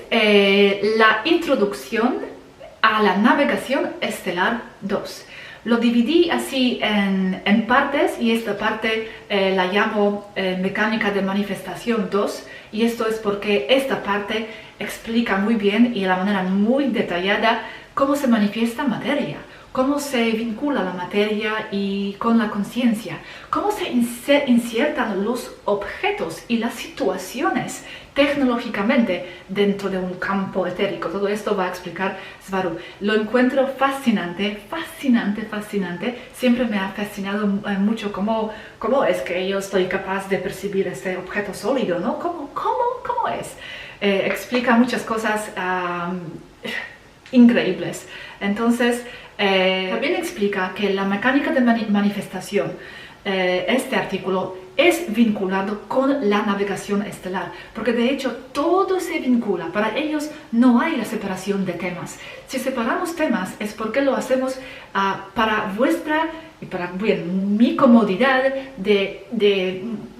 la introducción a la navegación estelar 2. Lo dividí así en partes y esta parte la llamo mecánica de manifestación 2 y esto es porque esta parte explica muy bien y de la manera muy detallada cómo se manifiesta materia, cómo se vincula la materia y con la conciencia, cómo se insertan los objetos y las situaciones tecnológicamente dentro de un campo etérico. Todo esto va a explicar Svaru. Lo encuentro fascinante, fascinante, fascinante. Siempre me ha fascinado mucho cómo es que yo estoy capaz de percibir este objeto sólido, ¿no? ¿Cómo es? Explica muchas cosas increíbles. Entonces, también explica que la mecánica de manifestación, este artículo, es vinculado con la navegación estelar, porque de hecho todo se vincula. Para ellos no hay la separación de temas. Si separamos temas es porque lo hacemos para vuestra y para mi comodidad de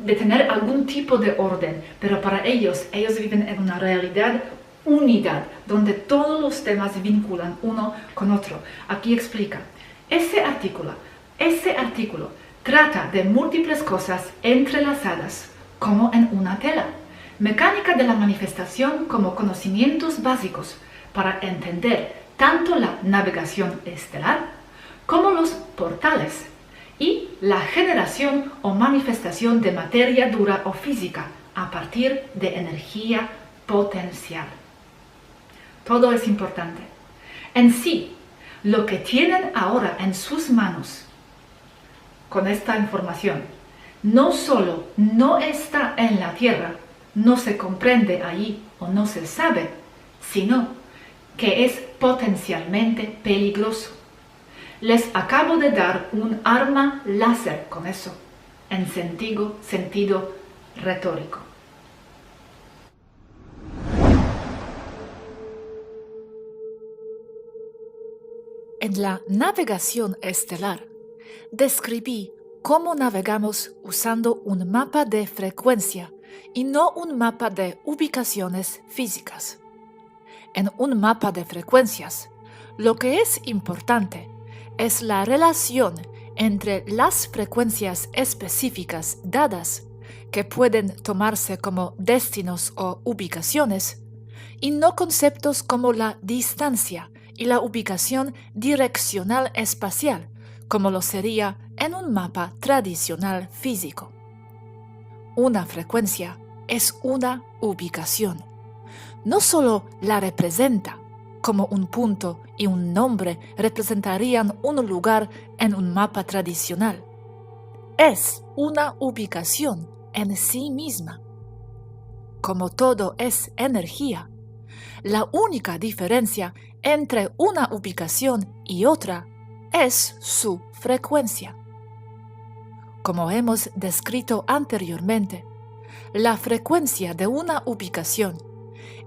tener algún tipo de orden, pero para ellos viven en una realidad unidad, donde todos los temas vinculan uno con otro. Aquí explica, ese artículo trata de múltiples cosas entrelazadas, como en una tela. Mecánica de la manifestación como conocimientos básicos para entender tanto la navegación estelar como los portales y la generación o manifestación de materia dura o física a partir de energía potencial. Todo es importante. En sí, lo que tienen ahora en sus manos con esta información, no solo no está en la Tierra, no se comprende ahí o no se sabe, sino que es potencialmente peligroso. Les acabo de dar un arma láser con eso, en sentido retórico. En la navegación estelar, describí cómo navegamos usando un mapa de frecuencia y no un mapa de ubicaciones físicas. En un mapa de frecuencias, lo que es importante es la relación entre las frecuencias específicas dadas, que pueden tomarse como destinos o ubicaciones, y no conceptos como la distancia y la ubicación direccional espacial, como lo sería en un mapa tradicional físico. Una frecuencia es una ubicación. No solo la representa, como un punto y un nombre representarían un lugar en un mapa tradicional. Es una ubicación en sí misma. Como todo es energía, la única diferencia entre una ubicación y otra es su frecuencia. Como hemos descrito anteriormente, la frecuencia de una ubicación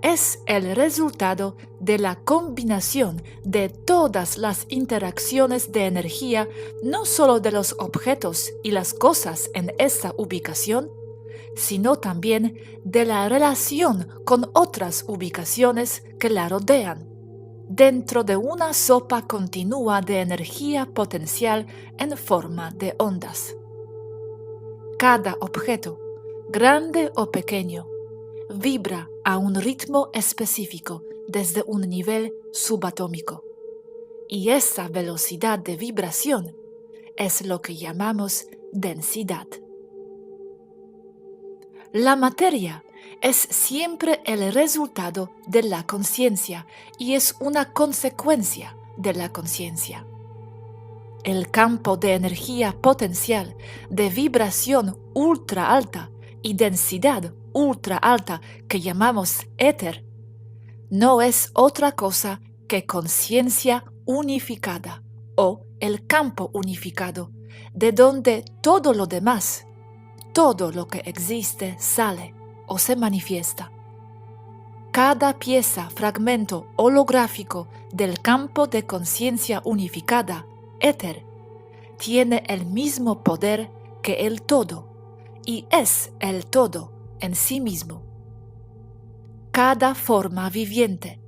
es el resultado de la combinación de todas las interacciones de energía, no solo de los objetos y las cosas en esa ubicación, sino también de la relación con otras ubicaciones que la rodean, dentro de una sopa continua de energía potencial en forma de ondas. Cada objeto, grande o pequeño, vibra a un ritmo específico desde un nivel subatómico. Y esa velocidad de vibración es lo que llamamos densidad. La materia es siempre el resultado de la conciencia y es una consecuencia de la conciencia. El campo de energía potencial de vibración ultra alta y densidad ultra alta que llamamos éter no es otra cosa que conciencia unificada o el campo unificado, de donde todo lo demás, todo lo que existe sale o se manifiesta. Cada pieza, fragmento holográfico del campo de conciencia unificada, éter, tiene el mismo poder que el todo y es el todo en sí mismo. cada forma viviente.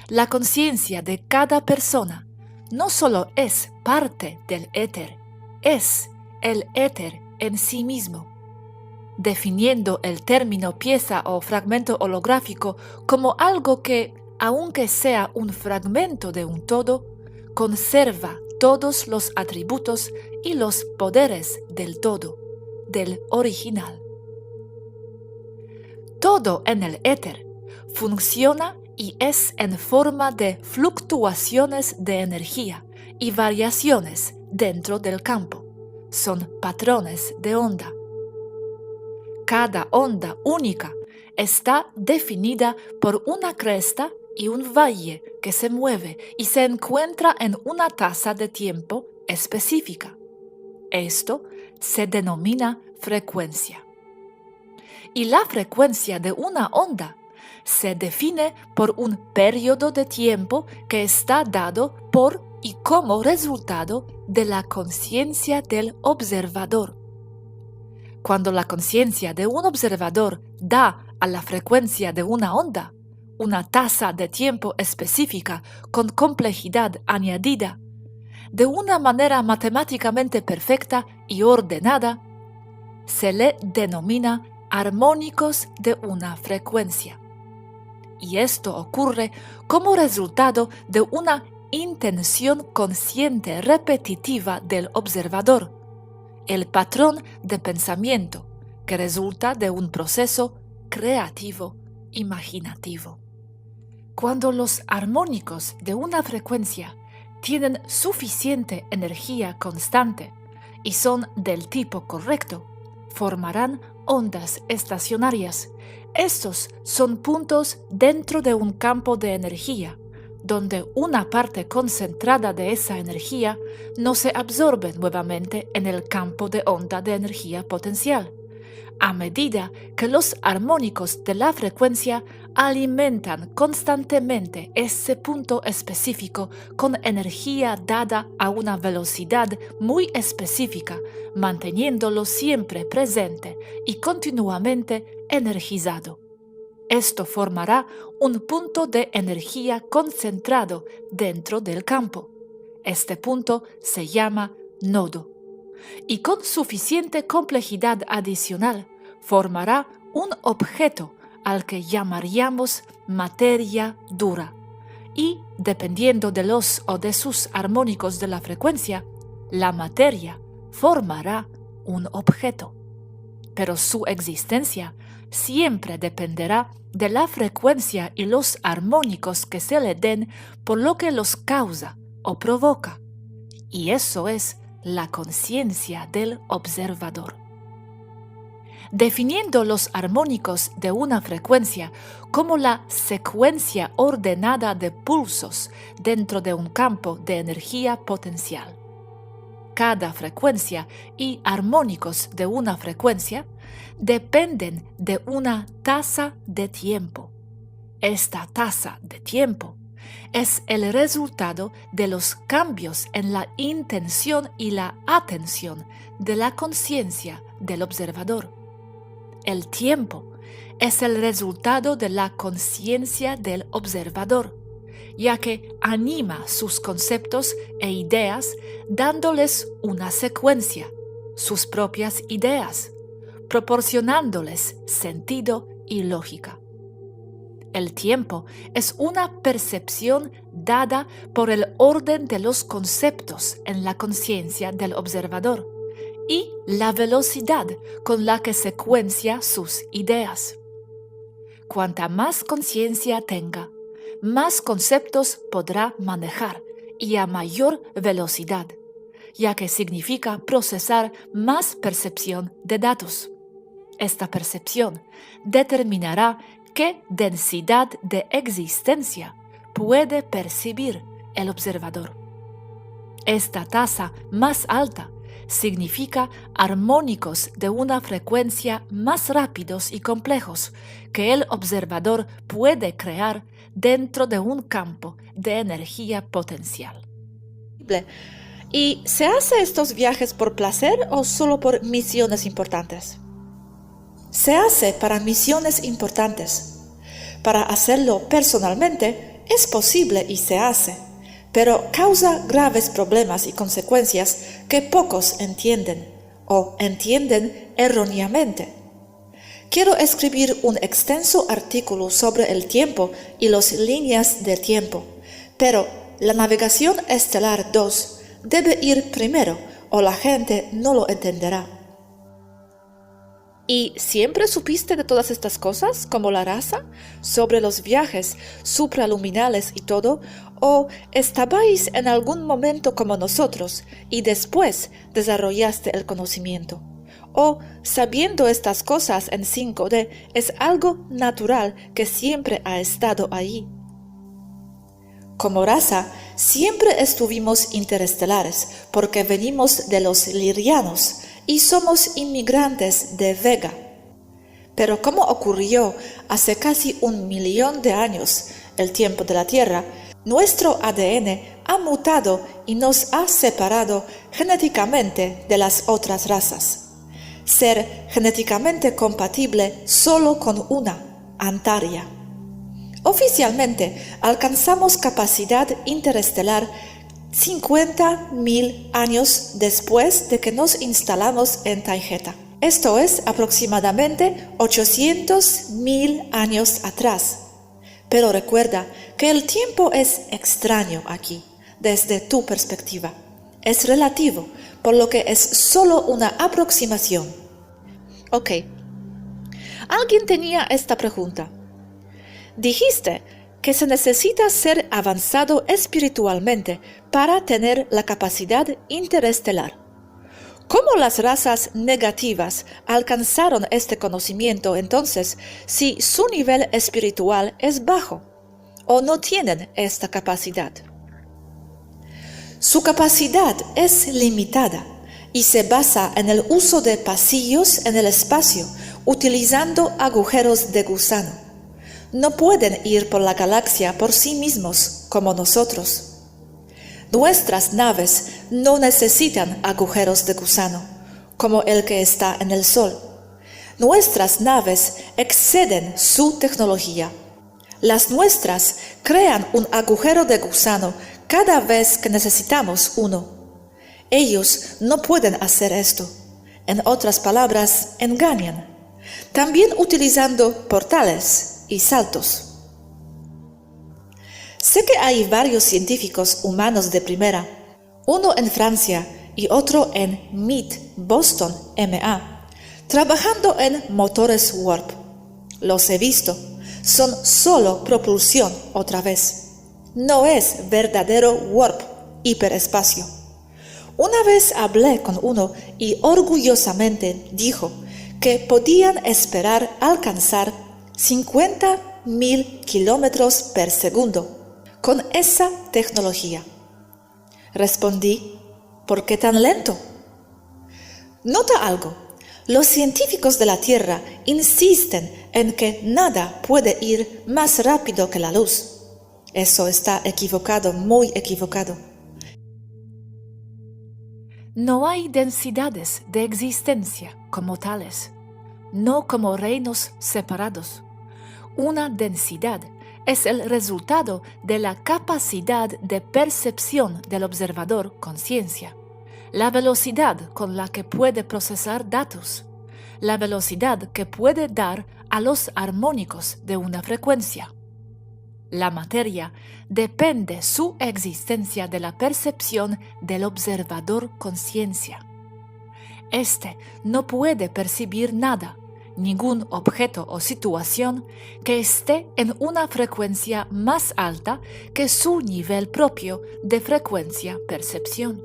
La conciencia de cada persona no solo es parte del éter, es el éter en sí mismo. Definiendo el término pieza o fragmento holográfico como algo que, aunque sea un fragmento de un todo, conserva todos los atributos y los poderes del todo, del original. Todo en el éter funciona y es en forma de fluctuaciones de energía y variaciones dentro del campo. Son patrones de onda. Cada onda única está definida por una cresta y un valle que se mueve y se encuentra en una tasa de tiempo específica. Esto se denomina frecuencia. Y la frecuencia de una onda se define por un periodo de tiempo que está dado por y como resultado de la conciencia del observador. Cuando la conciencia de un observador da a la frecuencia de una onda una tasa de tiempo específica con complejidad añadida, de una manera matemáticamente perfecta y ordenada, se le denomina armónicos de una frecuencia. Y esto ocurre como resultado de una intención consciente repetitiva del observador, el patrón de pensamiento que resulta de un proceso creativo imaginativo. Cuando los armónicos de una frecuencia tienen suficiente energía constante y son del tipo correcto, formarán ondas estacionarias. Estos son puntos dentro de un campo de energía, donde una parte concentrada de esa energía no se absorbe nuevamente en el campo de onda de energía potencial, a medida que los armónicos de la frecuencia alimentan constantemente ese punto específico con energía dada a una velocidad muy específica, manteniéndolo siempre presente y continuamente energizado. Esto formará un punto de energía concentrado dentro del campo. Este punto se llama nodo. Y con suficiente complejidad adicional, formará un objeto al que llamaríamos materia dura. Y, dependiendo de los o de sus armónicos de la frecuencia, la materia formará un objeto. Pero su existencia siempre dependerá de la frecuencia y los armónicos que se le den por lo que los causa o provoca. Y eso es la conciencia del observador. Definiendo los armónicos de una frecuencia como la secuencia ordenada de pulsos dentro de un campo de energía potencial. Cada frecuencia y armónicos de una frecuencia dependen de una tasa de tiempo. Esta tasa de tiempo es el resultado de los cambios en la intención y la atención de la conciencia del observador. El tiempo es el resultado de la conciencia del observador, ya que anima sus conceptos e ideas dándoles una secuencia, sus propias ideas, proporcionándoles sentido y lógica. El tiempo es una percepción dada por el orden de los conceptos en la conciencia del observador y la velocidad con la que secuencia sus ideas. Cuanta más conciencia tenga, más conceptos podrá manejar y a mayor velocidad, ya que significa procesar más percepción de datos. Esta percepción determinará qué densidad de existencia puede percibir el observador. Esta tasa más alta significa armónicos de una frecuencia más rápidos y complejos que el observador puede crear dentro de un campo de energía potencial. ¿Y se hace estos viajes por placer o solo por misiones importantes? Se hace para misiones importantes, Para hacerlo personalmente es posible y se hace, pero causa graves problemas y consecuencias que pocos entienden o entienden erróneamente. Quiero escribir un extenso artículo sobre el tiempo y las líneas de tiempo, pero la navegación estelar 2 debe ir primero o la gente no lo entenderá. ¿Y siempre supiste de todas estas cosas, como la raza, sobre los viajes supraluminales y todo? ¿O estabais en algún momento como nosotros y después desarrollaste el conocimiento? ¿O sabiendo estas cosas en 5D es algo natural que siempre ha estado ahí? Como raza, siempre estuvimos interestelares porque venimos de los lirianos y somos inmigrantes de Vega. Pero como ocurrió hace casi 1 millón de años, el tiempo de la Tierra, nuestro ADN ha mutado y nos ha separado genéticamente de las otras razas. Ser genéticamente compatible solo con una, Antaria. Oficialmente alcanzamos capacidad interestelar 50.000 años después de que nos instalamos en Taygeta. Esto es aproximadamente 800.000 años atrás. Pero recuerda que el tiempo es extraño aquí, desde tu perspectiva. Es relativo, por lo que es solo una aproximación. Ok. Alguien tenía esta pregunta. Dijiste que se necesita ser avanzado espiritualmente para tener la capacidad interestelar. ¿Cómo las razas negativas alcanzaron este conocimiento entonces si su nivel espiritual es bajo o no tienen esta capacidad? Su capacidad es limitada y se basa en el uso de pasillos en el espacio, utilizando agujeros de gusano. No pueden ir por la galaxia por sí mismos como nosotros. Nuestras naves no necesitan agujeros de gusano, como el que está en el Sol. Nuestras naves exceden su tecnología. Las nuestras crean un agujero de gusano cada vez que necesitamos uno. Ellos no pueden hacer esto. En otras palabras, engañan. También utilizando portales y saltos. Sé que hay varios científicos humanos de primera, uno en Francia y otro en MIT, Boston, MA, trabajando en motores warp. Los he visto. Son solo propulsión otra vez. No es verdadero warp, hiperespacio. Una vez hablé con uno y orgullosamente dijo que podían esperar alcanzar 50.000 kilómetros por segundo con esa tecnología. Respondí, ¿por qué tan lento? Nota algo. Los científicos de la Tierra insisten en que nada puede ir más rápido que la luz. Eso está equivocado, muy equivocado. No hay densidades de existencia como tales, no como reinos separados. Una densidad es el resultado de la capacidad de percepción del observador conciencia, la velocidad con la que puede procesar datos, la velocidad que puede dar a los armónicos de una frecuencia. La materia depende su existencia de la percepción del observador conciencia. Este no puede percibir nada, ningún objeto o situación que esté en una frecuencia más alta que su nivel propio de frecuencia-percepción.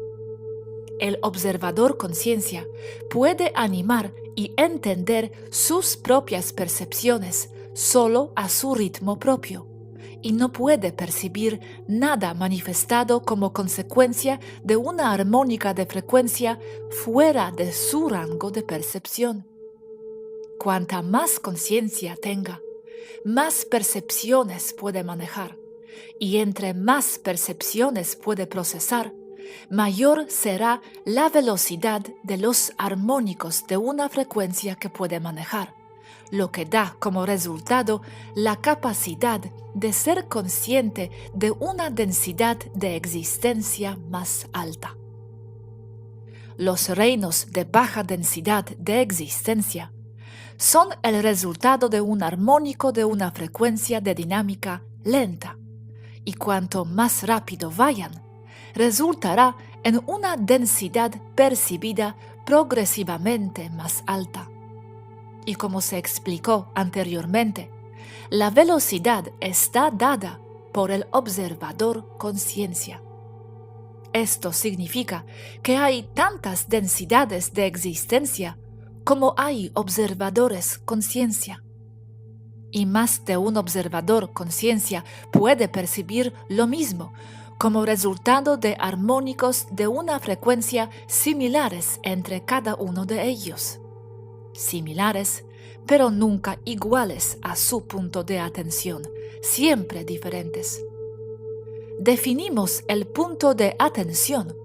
El observador conciencia puede animar y entender sus propias percepciones solo a su ritmo propio, y no puede percibir nada manifestado como consecuencia de una armónica de frecuencia fuera de su rango de percepción. Cuanta más conciencia tenga, más percepciones puede manejar, y entre más percepciones puede procesar, mayor será la velocidad de los armónicos de una frecuencia que puede manejar, lo que da como resultado la capacidad de ser consciente de una densidad de existencia más alta. Los reinos de baja densidad de existencia son el resultado de un armónico de una frecuencia de dinámica lenta, y cuanto más rápido vayan, resultará en una densidad percibida progresivamente más alta. Y como se explicó anteriormente, la velocidad está dada por el observador conciencia. Esto significa que hay tantas densidades de existencia como hay observadores conciencia. Y más de un observador conciencia puede percibir lo mismo como resultado de armónicos de una frecuencia similares entre cada uno de ellos. Similares, pero nunca iguales a su punto de atención, siempre diferentes. Definimos el punto de atención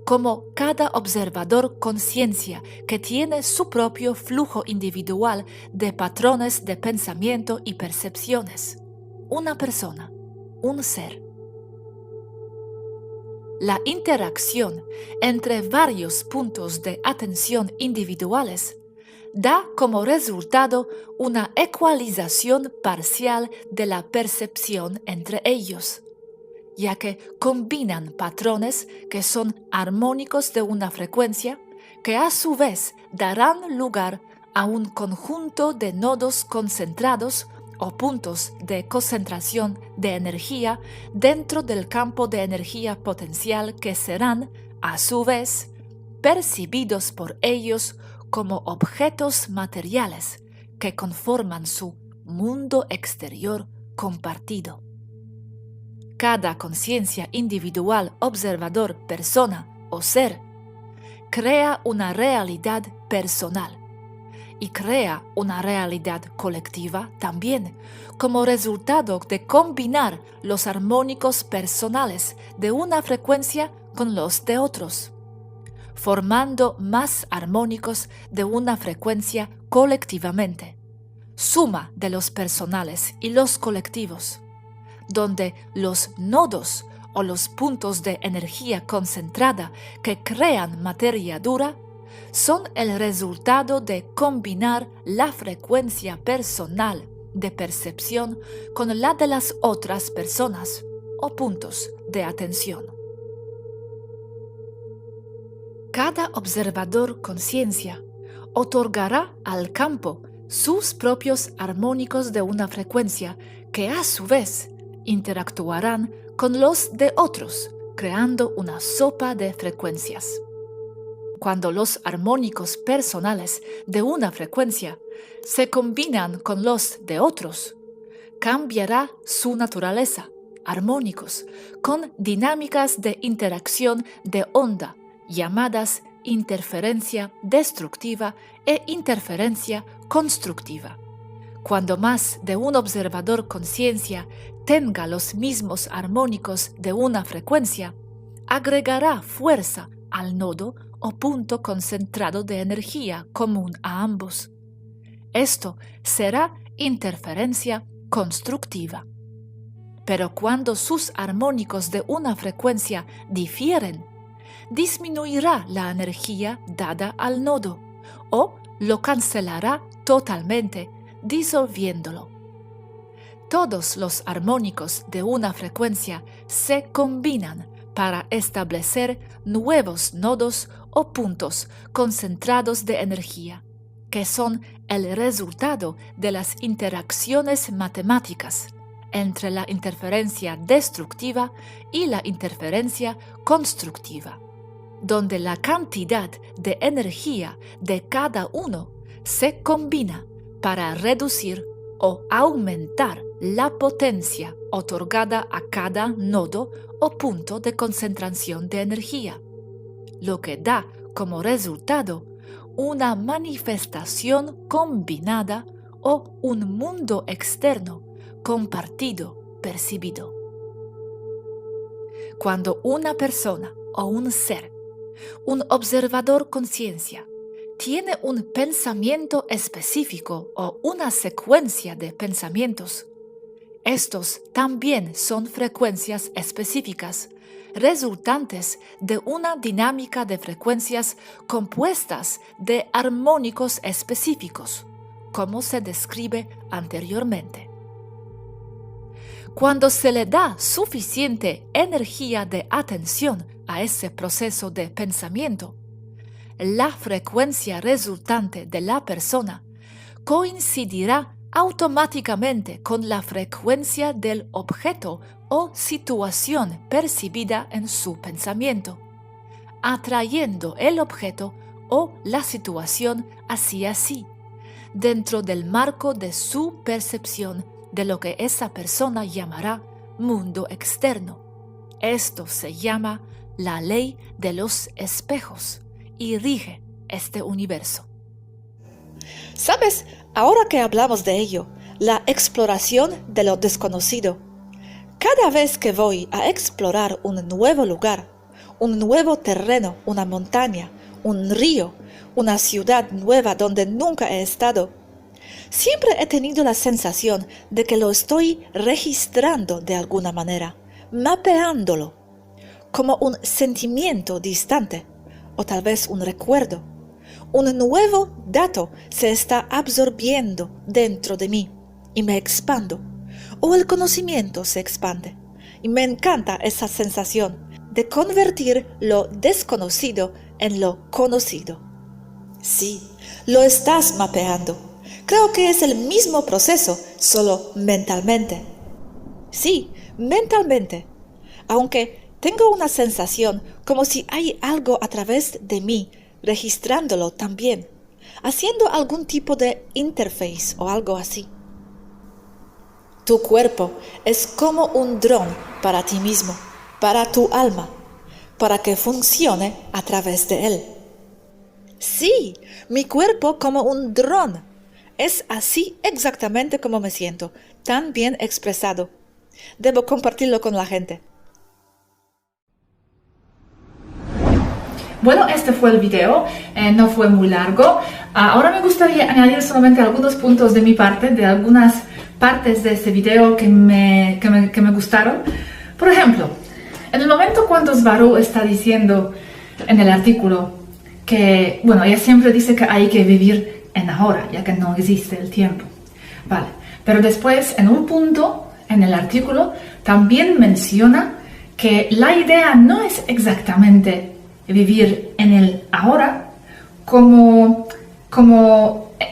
como cada observador conciencia que tiene su propio flujo individual de patrones de pensamiento y percepciones. Una persona, un ser. La interacción entre varios puntos de atención individuales da como resultado una ecualización parcial de la percepción entre ellos, ya que combinan patrones que son armónicos de una frecuencia que a su vez darán lugar a un conjunto de nodos concentrados o puntos de concentración de energía dentro del campo de energía potencial que serán, a su vez, percibidos por ellos como objetos materiales que conforman su mundo exterior compartido. Cada conciencia individual, observador, persona o ser crea una realidad personal y crea una realidad colectiva también, como resultado de combinar los armónicos personales de una frecuencia con los de otros, formando más armónicos de una frecuencia colectivamente, suma de los personales y los colectivos, donde los nodos o los puntos de energía concentrada que crean materia dura son el resultado de combinar la frecuencia personal de percepción con la de las otras personas o puntos de atención. Cada observador conciencia otorgará al campo sus propios armónicos de una frecuencia que a su vez interactuarán con los de otros, creando una sopa de frecuencias. Cuando los armónicos personales de una frecuencia se combinan con los de otros, cambiará su naturaleza, armónicos, con dinámicas de interacción de onda llamadas interferencia destructiva e interferencia constructiva. Cuando más de un observador conciencia tenga los mismos armónicos de una frecuencia, agregará fuerza al nodo o punto concentrado de energía común a ambos. Esto será interferencia constructiva. Pero cuando sus armónicos de una frecuencia difieren, disminuirá la energía dada al nodo o lo cancelará totalmente, disolviéndolo. Todos los armónicos de una frecuencia se combinan para establecer nuevos nodos o puntos concentrados de energía, que son el resultado de las interacciones matemáticas entre la interferencia destructiva y la interferencia constructiva, donde la cantidad de energía de cada uno se combina para reducir o aumentar la potencia otorgada a cada nodo o punto de concentración de energía, lo que da como resultado una manifestación combinada o un mundo externo compartido, percibido. Cuando una persona o un ser, un observador conciencia, tiene un pensamiento específico o una secuencia de pensamientos. Estos también son frecuencias específicas, resultantes de una dinámica de frecuencias compuestas de armónicos específicos, como se describe anteriormente. Cuando se le da suficiente energía de atención a ese proceso de pensamiento, la frecuencia resultante de la persona coincidirá automáticamente con la frecuencia del objeto o situación percibida en su pensamiento, atrayendo el objeto o la situación hacia sí, dentro del marco de su percepción de lo que esa persona llamará mundo externo. Esto se llama la ley de los espejos y rige este universo. ¿Sabes? Ahora que hablamos de ello, la exploración de lo desconocido. Cada vez que voy a explorar un nuevo lugar, un nuevo terreno, una montaña, un río, una ciudad nueva donde nunca he estado, siempre he tenido la sensación de que lo estoy registrando de alguna manera, mapeándolo, como un sentimiento distante, o tal vez un recuerdo. Un nuevo dato se está absorbiendo dentro de mí y me expando, o el conocimiento se expande. Y me encanta esa sensación de convertir lo desconocido en lo conocido. Sí, lo estás mapeando. Creo que es el mismo proceso, solo mentalmente. Sí, mentalmente. Aunque tengo una sensación como si hay algo a través de mí registrándolo también, haciendo algún tipo de interface o algo así. Tu cuerpo es como un dron para ti mismo, para tu alma, para que funcione a través de él. Sí, mi cuerpo como un dron. Es así exactamente como me siento, tan bien expresado. Debo compartirlo con la gente. Bueno, este fue el video, no fue muy largo. Ahora me gustaría añadir solamente algunos puntos de mi parte, de algunas partes de este video que me gustaron. Por ejemplo, en el momento cuando Svaru está diciendo en el artículo que, bueno, ella siempre dice que hay que vivir en ahora, ya que no existe el tiempo. Vale, pero después en un punto en el artículo también menciona que la idea no es exactamente vivir en el ahora, como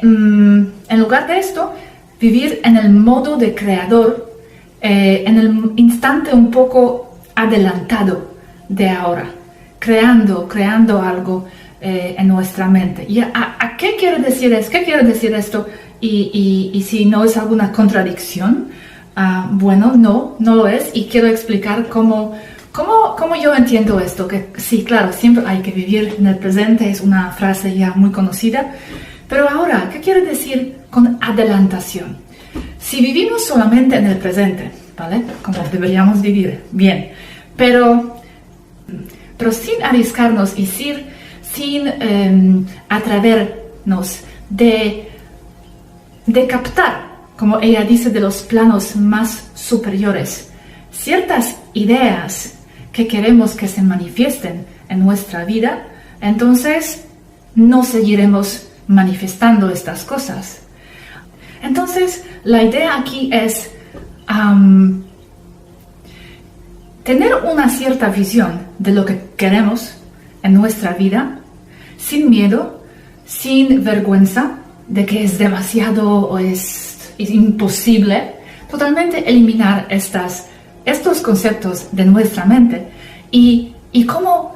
en lugar de esto, vivir en el modo de creador, en el instante un poco adelantado de ahora, creando algo en nuestra mente. ¿Y a qué quiere decir esto? ¿Qué quiere decir esto? Y si no es alguna contradicción, bueno, no lo es, y quiero explicar cómo yo entiendo esto, que sí, claro, siempre hay que vivir en el presente, es una frase ya muy conocida, pero ahora, ¿qué quiere decir con adelantación? Si vivimos solamente en el presente, ¿vale? Como deberíamos vivir, bien, pero sin arriesgarnos y sin atrevernos de captar, como ella dice, de los planos más superiores, ciertas ideas que queremos que se manifiesten en nuestra vida, entonces no seguiremos manifestando estas cosas. Entonces, la idea aquí es tener una cierta visión de lo que queremos en nuestra vida, sin miedo, sin vergüenza de que es demasiado o es imposible, totalmente eliminar estos conceptos de nuestra mente y cómo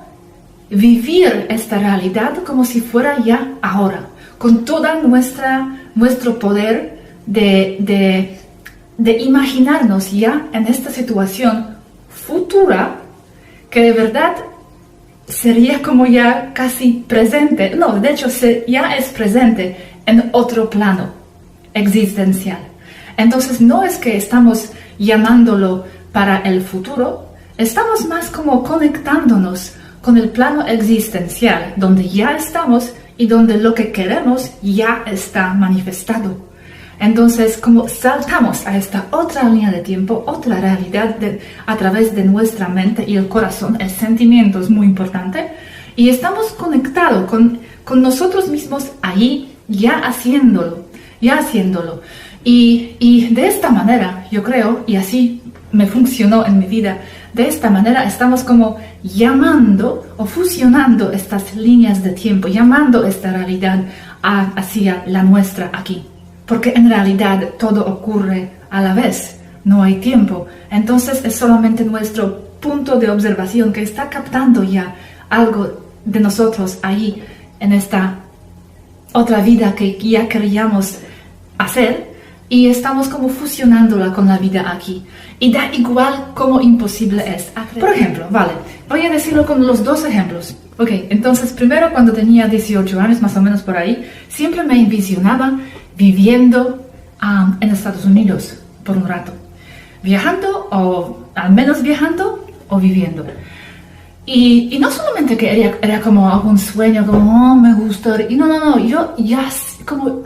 vivir esta realidad como si fuera ya ahora, con toda nuestro poder de imaginarnos ya en esta situación futura que de verdad sería como ya casi presente. No, de hecho ya es presente en otro plano existencial. Entonces no es que estamos llamándolo para el futuro, estamos más como conectándonos con el plano existencial, donde ya estamos y donde lo que queremos ya está manifestado. Entonces, como saltamos a esta otra línea de tiempo, otra realidad a través de nuestra mente y el corazón, el sentimiento es muy importante, y estamos conectados con nosotros mismos ahí, ya haciéndolo. Y de esta manera, yo creo, y así me funcionó en mi vida, de esta manera estamos como llamando o fusionando estas líneas de tiempo, llamando esta realidad hacia la nuestra aquí. Porque en realidad todo ocurre a la vez, no hay tiempo. Entonces es solamente nuestro punto de observación que está captando ya algo de nosotros ahí en esta otra vida que ya queríamos hacer y estamos como fusionándola con la vida aquí. Y da igual cómo imposible es. Por ejemplo, vale, voy a decirlo con los dos ejemplos. Ok, entonces primero cuando tenía 18 años, más o menos por ahí, siempre me envisionaba viviendo en Estados Unidos por un rato. Viajando, o al menos viajando, o viviendo. Y no solamente que era como algún sueño, como, oh, me gusta, y no, yo ya como,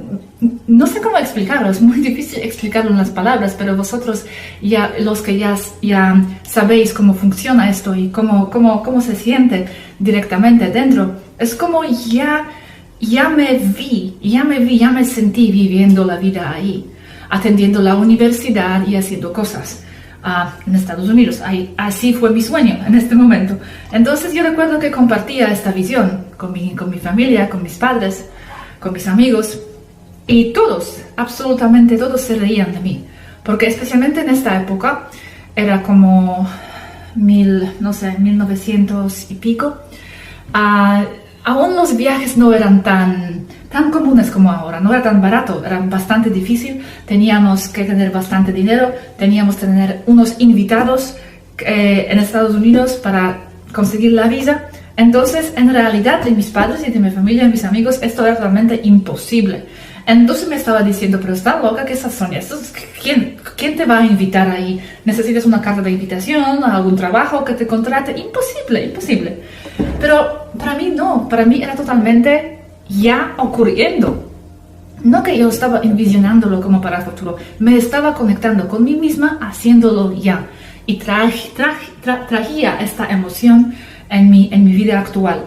no sé cómo explicarlo, es muy difícil explicarlo en las palabras, pero vosotros, ya los que ya sabéis cómo funciona esto y cómo se siente directamente dentro, es como ya me sentí viviendo la vida ahí, atendiendo la universidad y haciendo cosas. En Estados Unidos. Así fue mi sueño en este momento. Entonces yo recuerdo que compartía esta visión con mi familia, con mis padres, con mis amigos, y todos, absolutamente todos se reían de mí, porque especialmente en esta época, era como 1900 y pico, aún los viajes no eran tan comunes como ahora, no era tan barato, era bastante difícil, teníamos que tener bastante dinero, teníamos que tener unos invitados en Estados Unidos para conseguir la visa. Entonces, en realidad, de mis padres y de mi familia y mis amigos, esto era realmente imposible. Entonces me estaba diciendo, pero está loca que esa Sonia, ¿quién te va a invitar ahí? ¿Necesitas una carta de invitación, algún trabajo que te contrate? Imposible. Pero para mí no, para mí era totalmente ya ocurriendo. No que yo estaba envisionándolo como para el futuro, me estaba conectando con mí misma, haciéndolo ya. Y traía esta emoción en mi vida actual.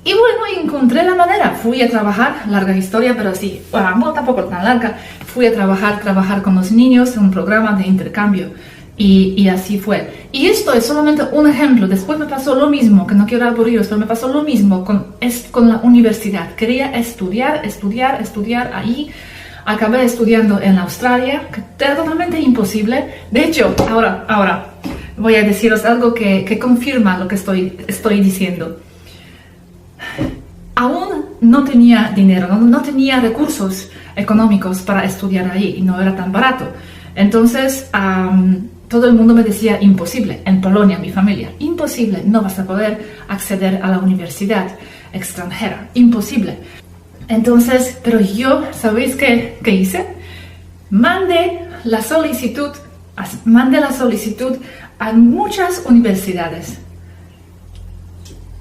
Y bueno, encontré la manera, fui a trabajar, larga historia, pero sí, bueno, tampoco tan larga, fui a trabajar con los niños en un programa de intercambio. Y así fue. Y esto es solamente un ejemplo. Después me pasó lo mismo, que no quiero aburriros, pero me pasó lo mismo con la universidad. Quería estudiar ahí. Acabé estudiando en Australia, que era totalmente imposible. De hecho, ahora voy a deciros algo que confirma lo que estoy diciendo. Aún no tenía dinero, no tenía recursos económicos para estudiar ahí y no era tan barato. Entonces, todo el mundo me decía, imposible, en Polonia, mi familia, imposible, no vas a poder acceder a la universidad extranjera, imposible. Entonces, pero yo, ¿sabéis qué hice? Mandé la solicitud a muchas universidades,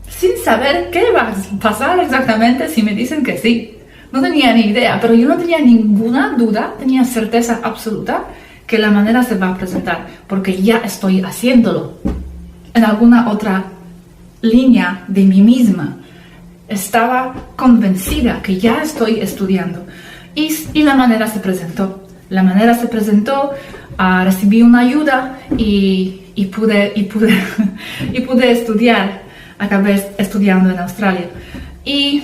sin saber qué va a pasar exactamente si me dicen que sí. No tenía ni idea, pero yo no tenía ninguna duda, tenía certeza absoluta que la manera se va a presentar, porque ya estoy haciéndolo en alguna otra línea de mí misma. Estaba convencida que ya estoy estudiando y la manera se presentó. Recibí una ayuda y pude estudiar. Acabé estudiando en Australia. Y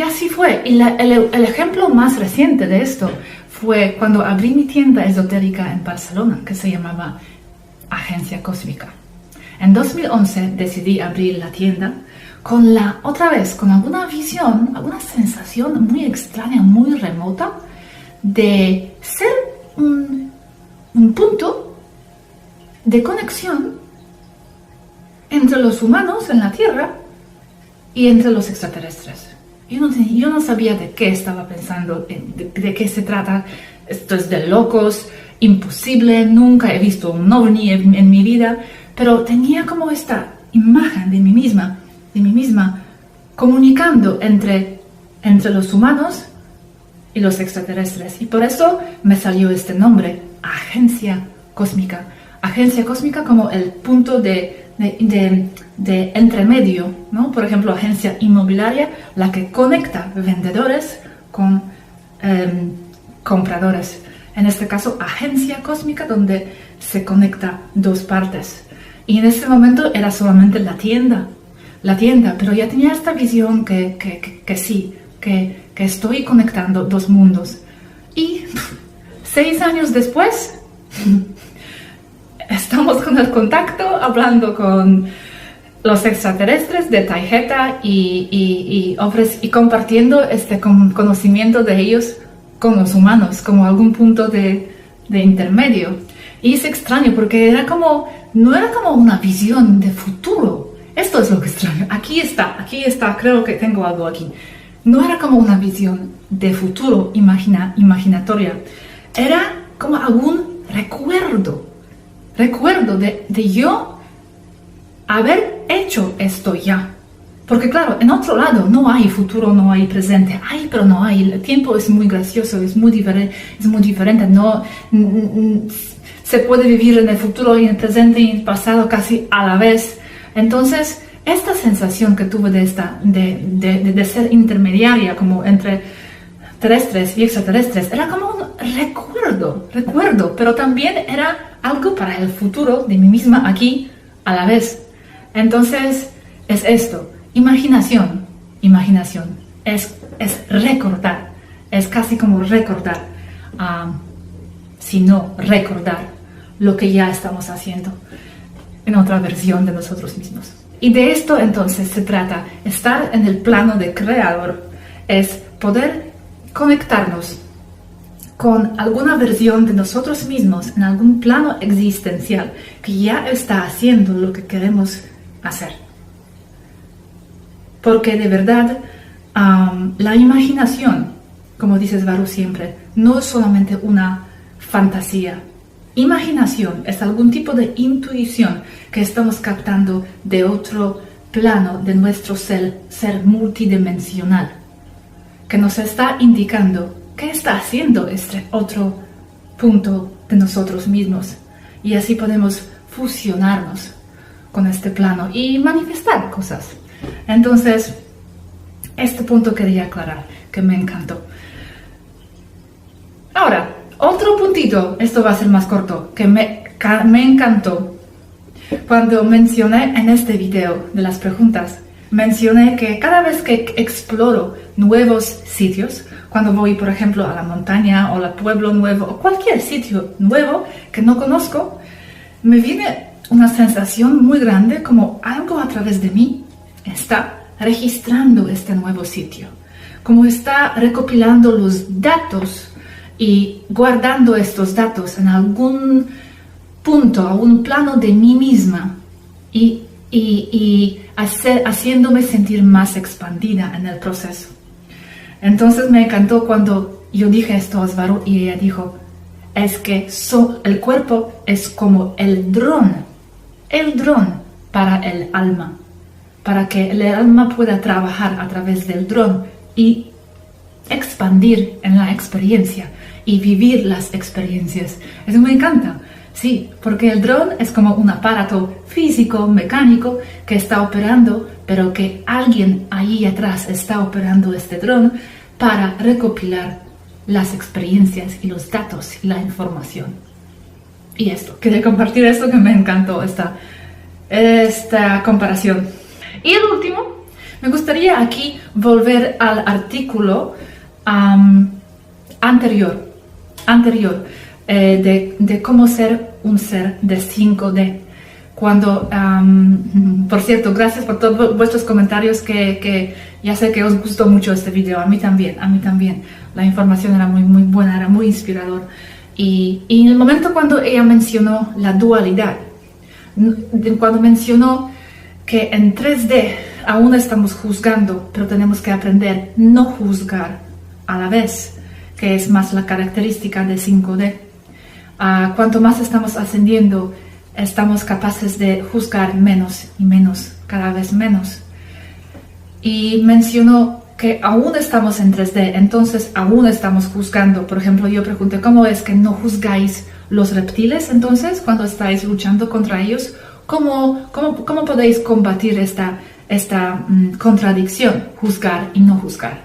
así fue. Y el ejemplo más reciente de esto fue cuando abrí mi tienda esotérica en Barcelona, que se llamaba Agencia Cósmica. En 2011 decidí abrir la tienda otra vez con alguna visión, alguna sensación muy extraña, muy remota, de ser un punto de conexión entre los humanos en la Tierra y entre los extraterrestres. Yo no sabía de qué estaba pensando, de qué se trata. Esto es de locos, imposible, nunca he visto un ovni en mi vida, pero tenía como esta imagen de mí misma comunicando entre los humanos y los extraterrestres. Y por eso me salió este nombre, agencia cósmica. Agencia cósmica como el punto de entremedio, ¿no? Por ejemplo, agencia inmobiliaria, la que conecta vendedores con compradores. En este caso, agencia cósmica, donde se conecta dos partes. Y en este momento era solamente la tienda, pero ya tenía esta visión que sí, que estoy conectando dos mundos. Y 6 años después, estamos con el contacto, hablando con los extraterrestres de Taygeta y compartiendo este conocimiento de ellos con los humanos, como algún punto de intermedio. Y es extraño porque no era como una visión de futuro. Esto es lo que extraño. Aquí está, creo que tengo algo aquí. No era como una visión de futuro imaginatoria. Era como algún recuerdo de yo haber hecho esto ya. Porque claro, en otro lado no hay futuro, no hay presente. Pero no hay. El tiempo es muy gracioso, es muy diferente. No, se puede vivir en el futuro y en el presente y en el pasado casi a la vez. Entonces, esta sensación que tuve de ser intermediaria como entre terrestres y extraterrestres era como un recuerdo, pero también era algo para el futuro de mí misma aquí a la vez. Entonces, es esto. Imaginación, es recordar, es casi como recordar, sino recordar lo que ya estamos haciendo en otra versión de nosotros mismos. Y de esto entonces se trata, estar en el plano de creador, es poder conectarnos con alguna versión de nosotros mismos en algún plano existencial que ya está haciendo lo que queremos hacer. Porque de verdad, la imaginación, como dice Svaru siempre, no es solamente una fantasía. Imaginación es algún tipo de intuición que estamos captando de otro plano de nuestro ser multidimensional, que nos está indicando qué está haciendo este otro punto de nosotros mismos. Y así podemos fusionarnos con este plano y manifestar cosas. Entonces, este punto quería aclarar, que me encantó. Ahora, otro puntito, esto va a ser más corto, que me encantó. Cuando mencioné en este video de las preguntas, mencioné que cada vez que exploro nuevos sitios, cuando voy, por ejemplo, a la montaña o al pueblo nuevo o cualquier sitio nuevo que no conozco, me viene una sensación muy grande como algo a través de mí está registrando este nuevo sitio, como está recopilando los datos y guardando estos datos en algún punto, algún plano de mí misma y haciéndome sentir más expandida en el proceso. Entonces me encantó cuando yo dije esto a Svaru y ella dijo, es que el cuerpo es como el dron para el alma, para que el alma pueda trabajar a través del dron y expandir en la experiencia y vivir las experiencias. Eso me encanta, sí, porque el dron es como un aparato físico, mecánico, que está operando, pero que alguien ahí atrás está operando este dron para recopilar las experiencias y los datos y la información. Y esto, quería compartir esto que me encantó, esta comparación. Y el último, me gustaría aquí volver al artículo anterior de cómo ser un ser de 5D. Cuando, por cierto, gracias por todos vuestros comentarios, que ya sé que os gustó mucho este video, a mí también. La información era muy, muy buena, era muy inspirador. Y en el momento cuando ella mencionó la dualidad, cuando mencionó que en 3D aún estamos juzgando, pero tenemos que aprender no juzgar a la vez, que es más la característica de 5D. Cuanto más estamos ascendiendo, estamos capaces de juzgar menos y menos, cada vez menos. y mencionó que aún estamos en 3D, entonces aún estamos juzgando. Por ejemplo, yo pregunté, ¿cómo es que no juzgáis los reptiles entonces cuando estáis luchando contra ellos? ¿Cómo podéis combatir esta contradicción, juzgar y no juzgar?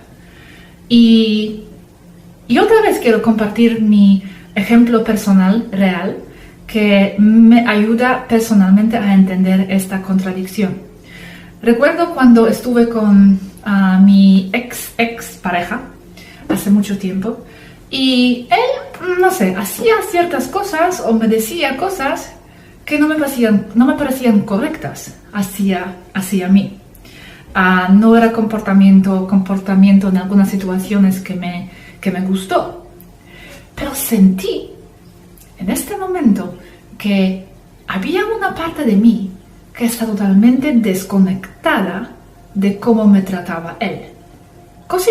Y otra vez quiero compartir mi ejemplo personal, real, que me ayuda personalmente a entender esta contradicción. Recuerdo cuando estuve con mi ex pareja hace mucho tiempo y él, no sé, hacía ciertas cosas o me decía cosas que no me parecían correctas hacia mí. No era comportamiento en algunas situaciones que me gustó. Pero sentí en este momento que había una parte de mí que está totalmente desconectada de cómo me trataba él. Casi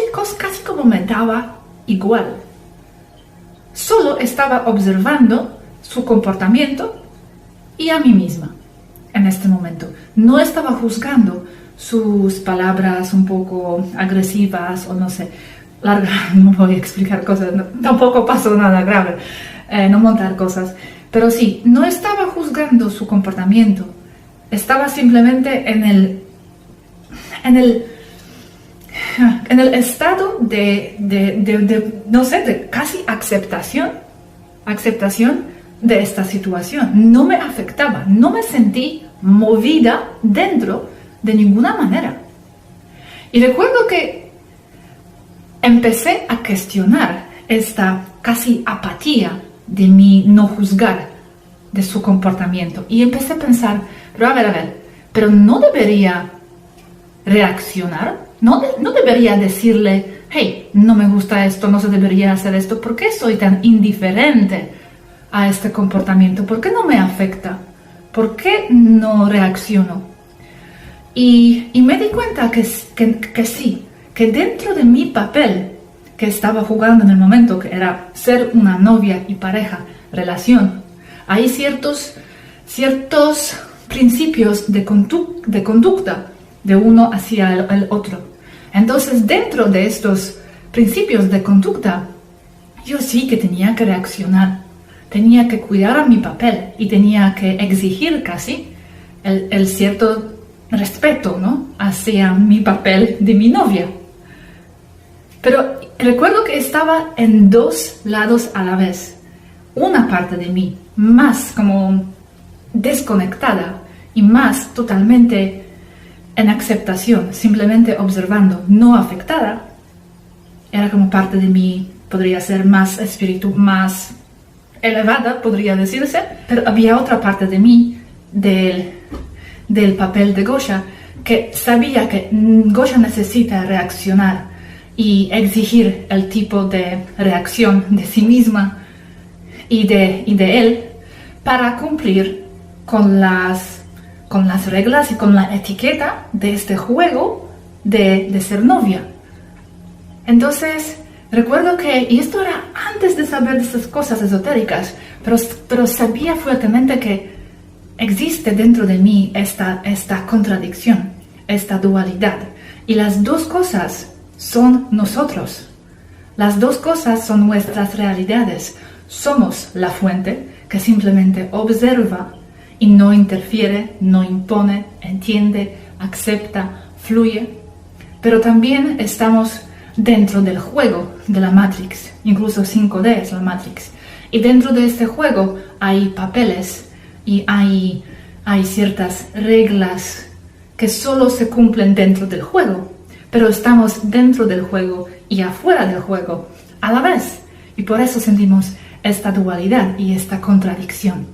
como me daba igual. Solo estaba observando su comportamiento y a mí misma en este momento. No estaba juzgando sus palabras un poco agresivas o no sé, no voy a explicar cosas, tampoco pasó nada grave, no montar cosas, pero sí, no estaba juzgando su comportamiento, estaba simplemente en el estado no sé, de casi aceptación de esta situación. No me afectaba, no me sentí movida dentro de ninguna manera. Y recuerdo que empecé a cuestionar esta casi apatía de mi no juzgar de su comportamiento. Y empecé a pensar, pero a ver, pero no debería reaccionar, no debería decirle, hey, no me gusta esto, no se debería hacer esto. ¿Por qué soy tan indiferente a este comportamiento? ¿Por qué no me afecta? ¿Por qué no reacciono? Y me di cuenta que sí, que dentro de mi papel que estaba jugando en el momento, que era ser una novia y pareja, relación, hay ciertos principios de conducta de uno hacia el otro. Entonces, dentro de estos principios de conducta, yo sí que tenía que reaccionar, tenía que cuidar a mi papel y tenía que exigir casi el cierto respeto, ¿no?, hacia mi papel de mi novia. Pero recuerdo que estaba en dos lados a la vez. Una parte de mí más como desconectada y más totalmente en aceptación, simplemente observando, no afectada. Era como parte de mí, podría ser más más elevada, podría decirse, pero había otra parte de mí, del papel de Gosha, que sabía que Gosha necesita reaccionar y exigir el tipo de reacción de sí misma y de él para cumplir con las reglas y con la etiqueta de este juego de ser novia. Entonces, recuerdo que, y esto era antes de saber de esas cosas esotéricas, pero sabía fuertemente que existe dentro de mí esta contradicción, esta dualidad. Y las dos cosas son nosotros. Las dos cosas son nuestras realidades. Somos la fuente que simplemente observa y no interfiere, no impone, entiende, acepta, fluye. Pero también estamos dentro del juego de la Matrix, incluso 5D es la Matrix. Y dentro de este juego hay papeles y hay ciertas reglas que solo se cumplen dentro del juego, pero estamos dentro del juego y afuera del juego a la vez. Y por eso sentimos esta dualidad y esta contradicción.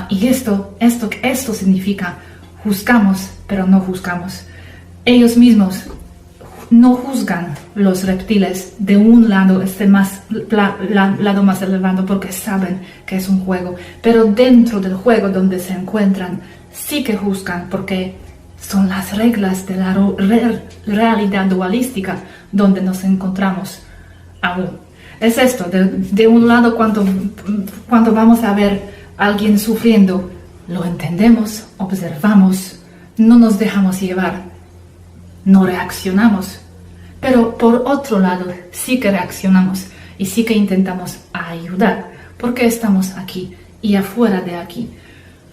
Y esto significa juzgamos, pero no juzgamos. Ellos mismos no juzgan los reptiles de un lado, lado más elevado, porque saben que es un juego. Pero dentro del juego donde se encuentran, sí que juzgan, porque son las reglas de la realidad dualística donde nos encontramos aún. Es esto, de un lado cuando vamos a ver a alguien sufriendo, lo entendemos, observamos, no nos dejamos llevar. no reaccionamos. Pero por otro lado, sí que reaccionamos y sí que intentamos ayudar, porque estamos aquí y afuera de aquí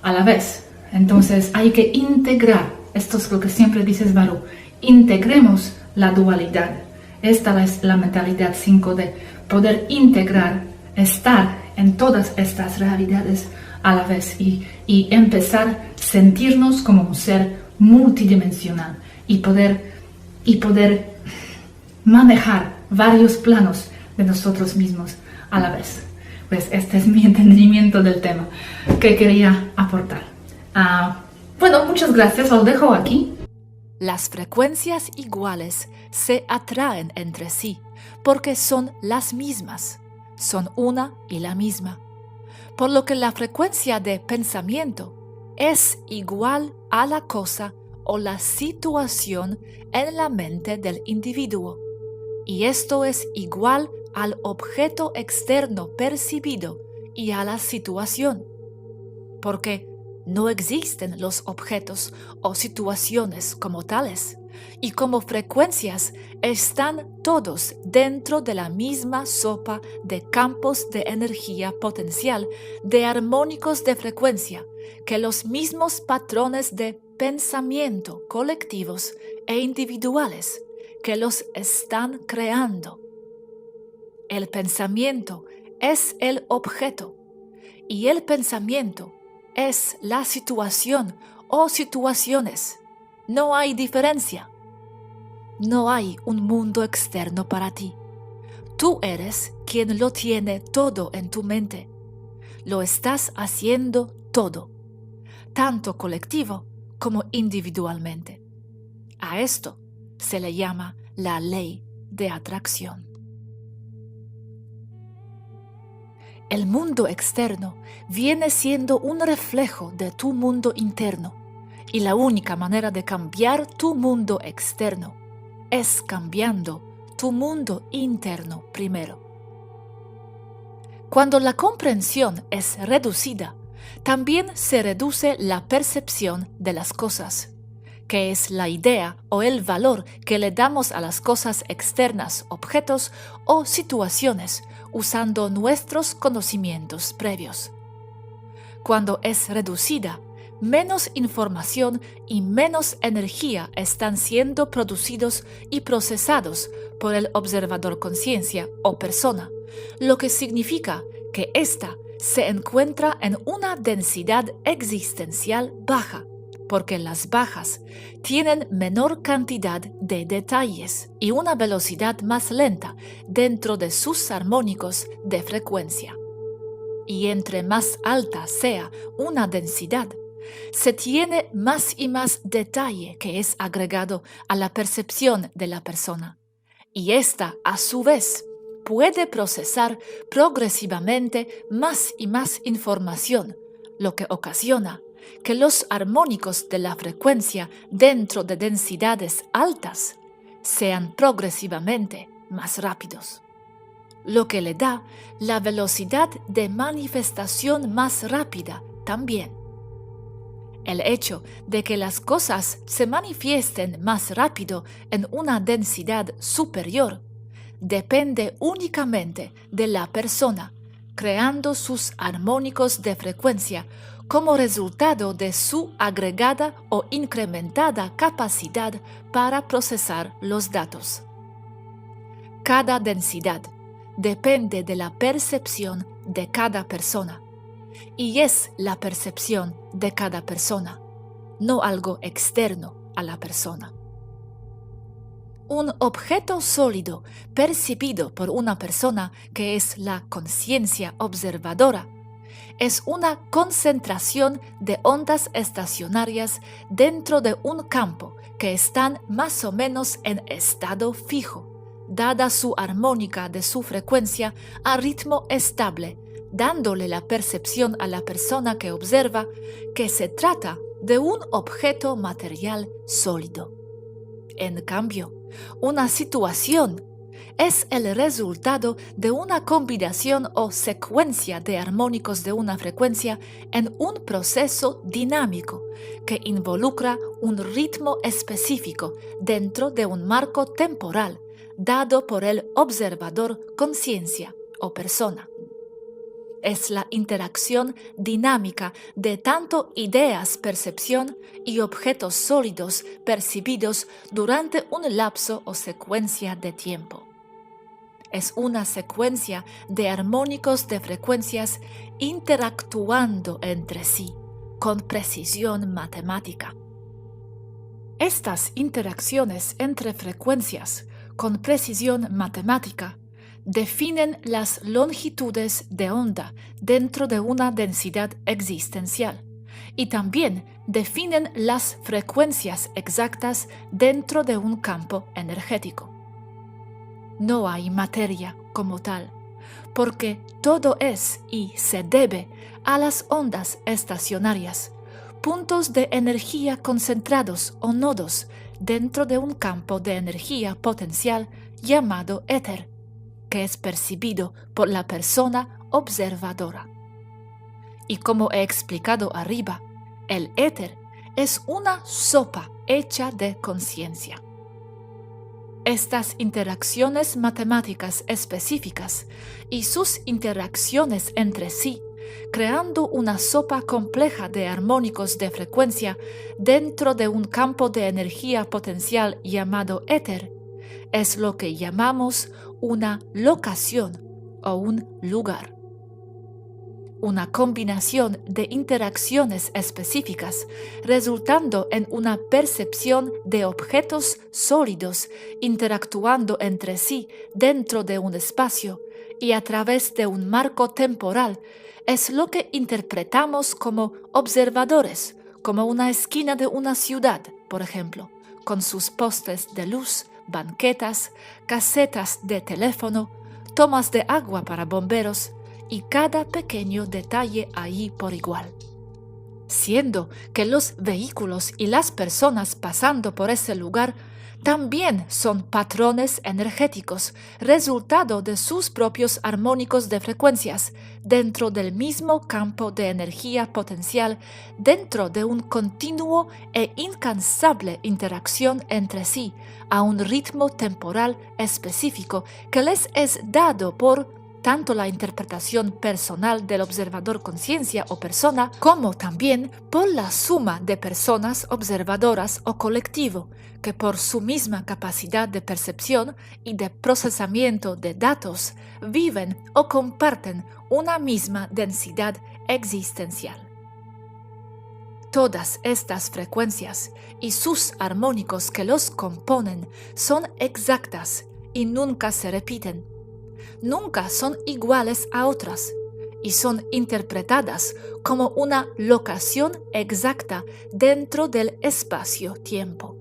a la vez. Entonces hay que integrar, esto es lo que siempre dices, Baru, integremos la dualidad. Esta es la mentalidad 5D, poder integrar, estar en todas estas realidades a la vez y empezar a sentirnos como un ser multidimensional y poder manejar varios planos de nosotros mismos a la vez. Pues este es mi entendimiento del tema que quería aportar. Bueno, muchas gracias, lo dejo aquí. Las frecuencias iguales se atraen entre sí porque son las mismas, son una y la misma. Por lo que la frecuencia de pensamiento es igual a la cosa o la situación en la mente del individuo, y esto es igual al objeto externo percibido y a la situación, porque no existen los objetos o situaciones como tales, y como frecuencias están todos dentro de la misma sopa de campos de energía potencial, de armónicos de frecuencia, que los mismos patrones de pensamiento colectivos e individuales que los están creando. El pensamiento es el objeto y el pensamiento es la situación o situaciones. No hay diferencia. No hay un mundo externo para ti. Tú eres quien lo tiene todo en tu mente. Lo estás haciendo todo, tanto colectivo como individualmente. A esto se le llama la ley de atracción. El mundo externo viene siendo un reflejo de tu mundo interno, y la única manera de cambiar tu mundo externo es cambiando tu mundo interno primero. Cuando la comprensión es reducida, también se reduce la percepción de las cosas, que es la idea o el valor que le damos a las cosas externas, objetos o situaciones, usando nuestros conocimientos previos. Cuando es reducida, menos información y menos energía están siendo producidos y procesados por el observador conciencia o persona, lo que significa que ésta se encuentra en una densidad existencial baja, porque las bajas tienen menor cantidad de detalles y una velocidad más lenta dentro de sus armónicos de frecuencia. Y entre más alta sea una densidad, se tiene más y más detalle que es agregado a la percepción de la persona. Y ésta, a su vez, puede procesar progresivamente más y más información, lo que ocasiona que los armónicos de la frecuencia dentro de densidades altas sean progresivamente más rápidos, lo que le da la velocidad de manifestación más rápida también. El hecho de que las cosas se manifiesten más rápido en una densidad superior depende únicamente de la persona creando sus armónicos de frecuencia como resultado de su agregada o incrementada capacidad para procesar los datos. Cada densidad depende de la percepción de cada persona, y es la percepción de cada persona, no algo externo a la persona. Un objeto sólido percibido por una persona que es la conciencia observadora es una concentración de ondas estacionarias dentro de un campo que están más o menos en estado fijo, dada su armónica de su frecuencia a ritmo estable, dándole la percepción a la persona que observa que se trata de un objeto material sólido. En cambio, una situación es el resultado de una combinación o secuencia de armónicos de una frecuencia en un proceso dinámico que involucra un ritmo específico dentro de un marco temporal dado por el observador conciencia o persona. Es la interacción dinámica de tanto ideas, percepción y objetos sólidos percibidos durante un lapso o secuencia de tiempo. Es una secuencia de armónicos de frecuencias interactuando entre sí con precisión matemática. Estas interacciones entre frecuencias con precisión matemática definen las longitudes de onda dentro de una densidad existencial y también definen las frecuencias exactas dentro de un campo energético. No hay materia como tal, porque todo es y se debe a las ondas estacionarias, puntos de energía concentrados o nodos dentro de un campo de energía potencial llamado éter, que es percibido por la persona observadora. Y como he explicado arriba, el éter es una sopa hecha de conciencia. Estas interacciones matemáticas específicas y sus interacciones entre sí, creando una sopa compleja de armónicos de frecuencia dentro de un campo de energía potencial llamado éter, es lo que llamamos una locación o un lugar. Una combinación de interacciones específicas resultando en una percepción de objetos sólidos interactuando entre sí dentro de un espacio y a través de un marco temporal es lo que interpretamos como observadores, como una esquina de una ciudad, por ejemplo, con sus postes de luz, banquetas, casetas de teléfono, tomas de agua para bomberos y cada pequeño detalle ahí por igual. Siendo que los vehículos y las personas pasando por ese lugar también son patrones energéticos, resultado de sus propios armónicos de frecuencias, dentro del mismo campo de energía potencial, dentro de un continuo e incansable interacción entre sí, a un ritmo temporal específico que les es dado por tanto la interpretación personal del observador conciencia o persona, como también por la suma de personas observadoras o colectivo, que por su misma capacidad de percepción y de procesamiento de datos viven o comparten una misma densidad existencial. Todas estas frecuencias y sus armónicos que los componen son exactas y nunca se repiten. Nunca son iguales a otras y son interpretadas como una locación exacta dentro del espacio-tiempo.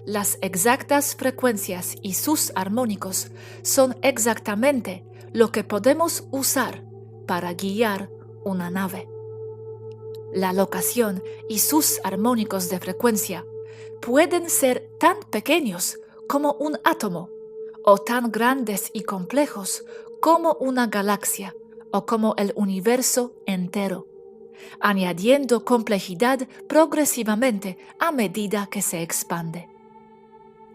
Las exactas frecuencias y sus armónicos son exactamente lo que podemos usar para guiar una nave. La locación y sus armónicos de frecuencia pueden ser tan pequeños como un átomo, o tan grandes y complejos como una galaxia o como el universo entero, añadiendo complejidad progresivamente a medida que se expande.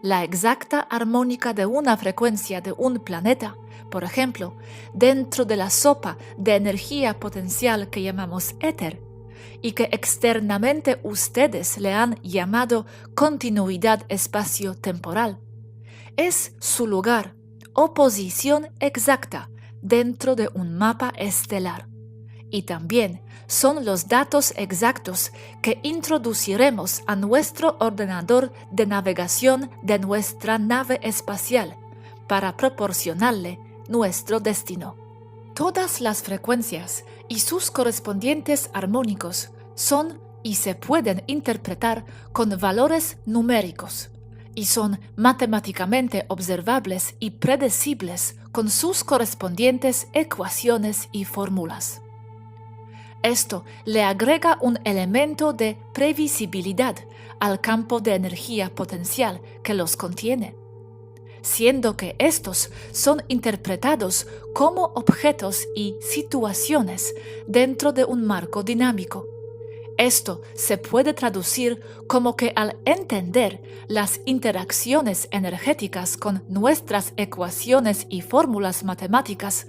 La exacta armónica de una frecuencia de un planeta, por ejemplo, dentro de la sopa de energía potencial que llamamos éter, y que externamente ustedes le han llamado continuidad espacio-temporal, es su lugar o posición exacta dentro de un mapa estelar. Y también son los datos exactos que introduciremos a nuestro ordenador de navegación de nuestra nave espacial para proporcionarle nuestro destino. Todas las frecuencias y sus correspondientes armónicos son y se pueden interpretar con valores numéricos, y son matemáticamente observables y predecibles con sus correspondientes ecuaciones y fórmulas. Esto le agrega un elemento de previsibilidad al campo de energía potencial que los contiene. siendo que estos son interpretados como objetos y situaciones dentro de un marco dinámico. Esto se puede traducir como que al entender las interacciones energéticas con nuestras ecuaciones y fórmulas matemáticas,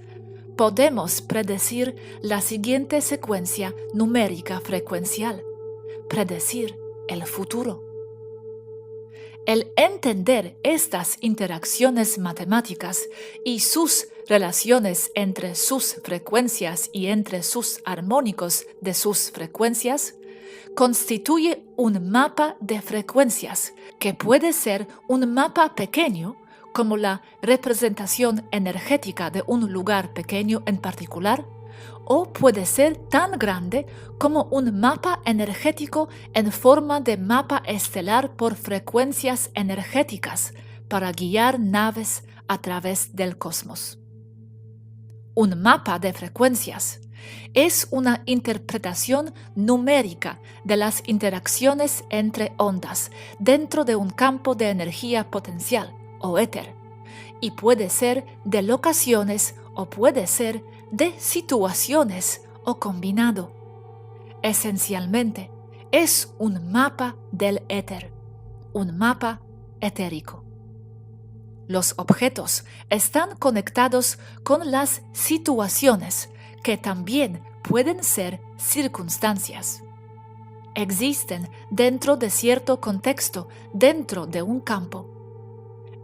podemos predecir la siguiente secuencia numérica frecuencial, predecir el futuro. El entender estas interacciones matemáticas y sus relaciones entre sus frecuencias y entre sus armónicos de sus frecuencias constituye un mapa de frecuencias que puede ser un mapa pequeño como la representación energética de un lugar pequeño en particular, o puede ser tan grande como un mapa energético en forma de mapa estelar por frecuencias energéticas para guiar naves a través del cosmos. Un mapa de frecuencias es una interpretación numérica de las interacciones entre ondas dentro de un campo de energía potencial o éter, y puede ser de locaciones o puede ser de situaciones o combinado. Esencialmente, es un mapa del éter, un mapa etérico. Los objetos están conectados con las situaciones, que también pueden ser circunstancias. Existen dentro de cierto contexto, dentro de un campo.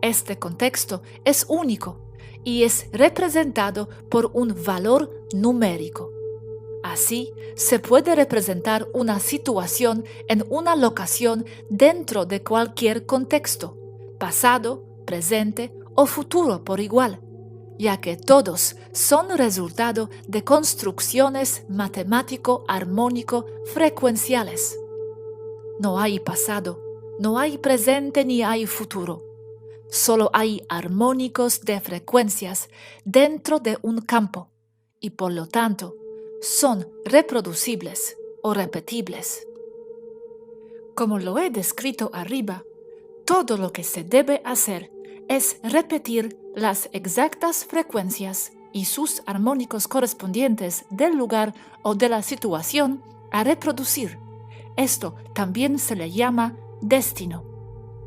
Este contexto es único y es representado por un valor numérico. Así, se puede representar una situación en una locación dentro de cualquier contexto, pasado, presente o futuro por igual, ya que todos son resultado de construcciones matemático-armónico-frecuenciales. No hay pasado, no hay presente ni hay futuro. Solo hay armónicos de frecuencias dentro de un campo y por lo tanto son reproducibles o repetibles. Como lo he descrito arriba, todo lo que se debe hacer es repetir las exactas frecuencias y sus armónicos correspondientes del lugar o de la situación a reproducir. Esto también se le llama destino.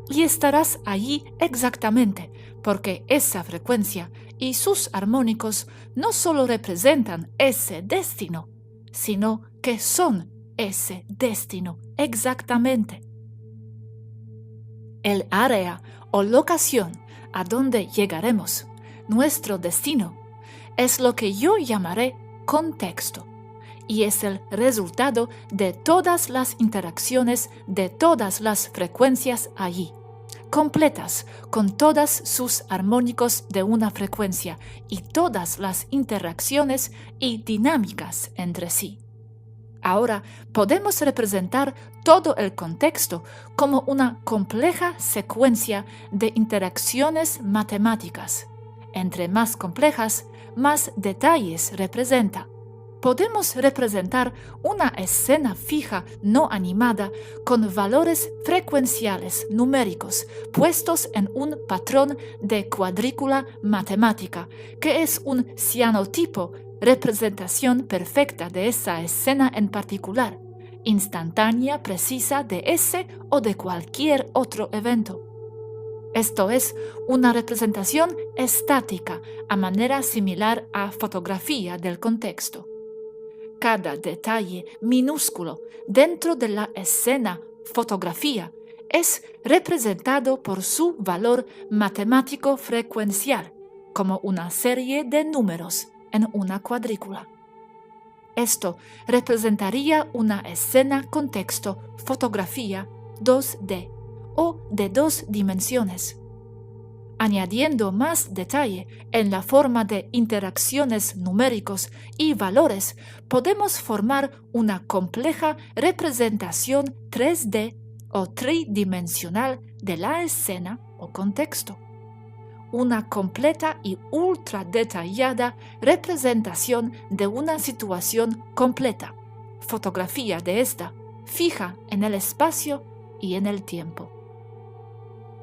Y estarás allí exactamente, porque esa frecuencia y sus armónicos no solo representan ese destino, sino que son ese destino exactamente. El área o locación a donde llegaremos, nuestro destino, es lo que yo llamaré contexto, y es el resultado de todas las interacciones de todas las frecuencias allí, completas con todas sus armónicos de una frecuencia y todas las interacciones y dinámicas entre sí. Ahora podemos representar todo el contexto como una compleja secuencia de interacciones matemáticas. Entre más complejas, más detalles representa. Podemos representar una escena fija no animada con valores frecuenciales numéricos puestos en un patrón de cuadrícula matemática, que es un cianotipo, representación perfecta de esa escena en particular, instantánea, precisa de ese o de cualquier otro evento. Esto es una representación estática a manera similar a fotografía del contexto. Cada detalle minúsculo dentro de la escena fotografía es representado por su valor matemático frecuencial, como una serie de números en una cuadrícula. Esto representaría una escena contexto fotografía 2D o de 2 dimensiones. Añadiendo más detalle en la forma de interacciones numéricos y valores, podemos formar una compleja representación 3D o tridimensional de la escena o contexto. Una completa y ultra detallada representación de una situación completa, fotografía de esta, fija en el espacio y en el tiempo.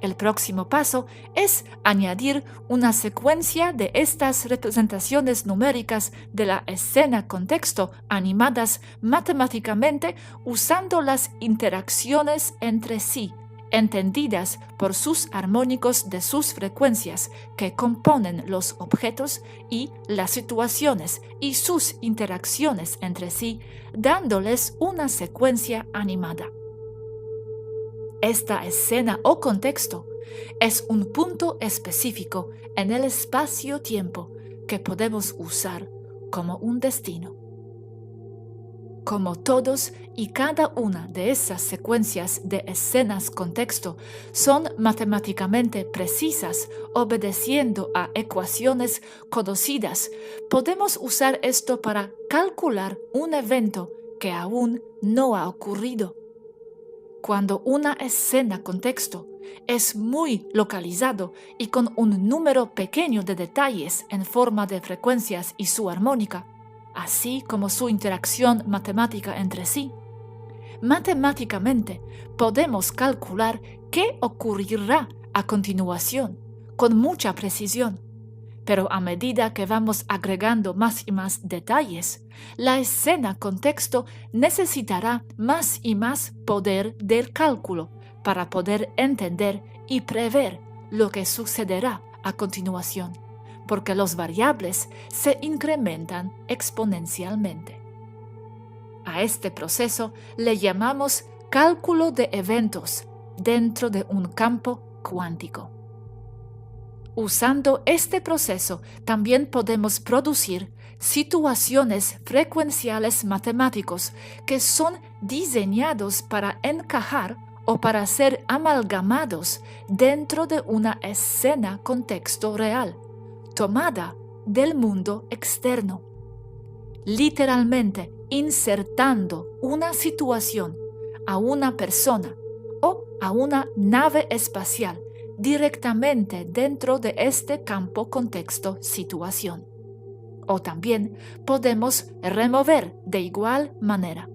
El próximo paso es añadir una secuencia de estas representaciones numéricas de la escena-contexto animadas matemáticamente usando las interacciones entre sí, entendidas por sus armónicos de sus frecuencias que componen los objetos y las situaciones y sus interacciones entre sí, dándoles una secuencia animada. Esta escena o contexto es un punto específico en el espacio-tiempo que podemos usar como un destino. Como todos y cada una de esas secuencias de escenas-contexto son matemáticamente precisas, obedeciendo a ecuaciones conocidas, podemos usar esto para calcular un evento que aún no ha ocurrido. Cuando una escena-contexto es muy localizado y con un número pequeño de detalles en forma de frecuencias y su armónica, así como su interacción matemática entre sí, matemáticamente podemos calcular qué ocurrirá a continuación con mucha precisión. Pero a medida que vamos agregando más y más detalles, la escena-contexto necesitará más y más poder del cálculo para poder entender y prever lo que sucederá a continuación, porque los variables se incrementan exponencialmente. A este proceso le llamamos cálculo de eventos dentro de un campo cuántico. Usando este proceso también podemos producir situaciones frecuenciales matemáticos que son diseñados para encajar o para ser amalgamados dentro de una escena-contexto real, tomada del mundo externo. Literalmente insertando una situación a una persona o a una nave espacial directamente dentro de este campo contexto situación. O también podemos remover de igual manera.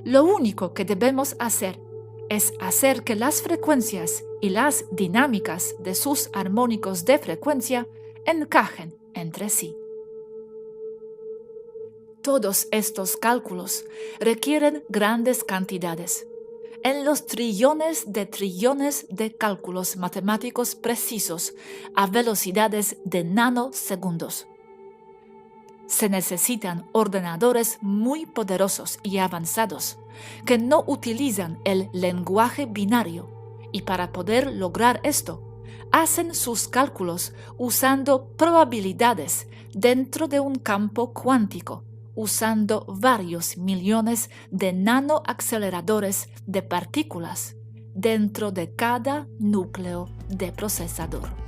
Lo único que debemos hacer es hacer que las frecuencias y las dinámicas de sus armónicos de frecuencia encajen entre sí. Todos estos cálculos requieren grandes cantidades, en los trillones de cálculos matemáticos precisos a velocidades de nanosegundos. Se necesitan ordenadores muy poderosos y avanzados que no utilizan el lenguaje binario y para poder lograr esto, hacen sus cálculos usando probabilidades dentro de un campo cuántico, usando varios millones de nanoaceleradores de partículas dentro de cada núcleo de procesador.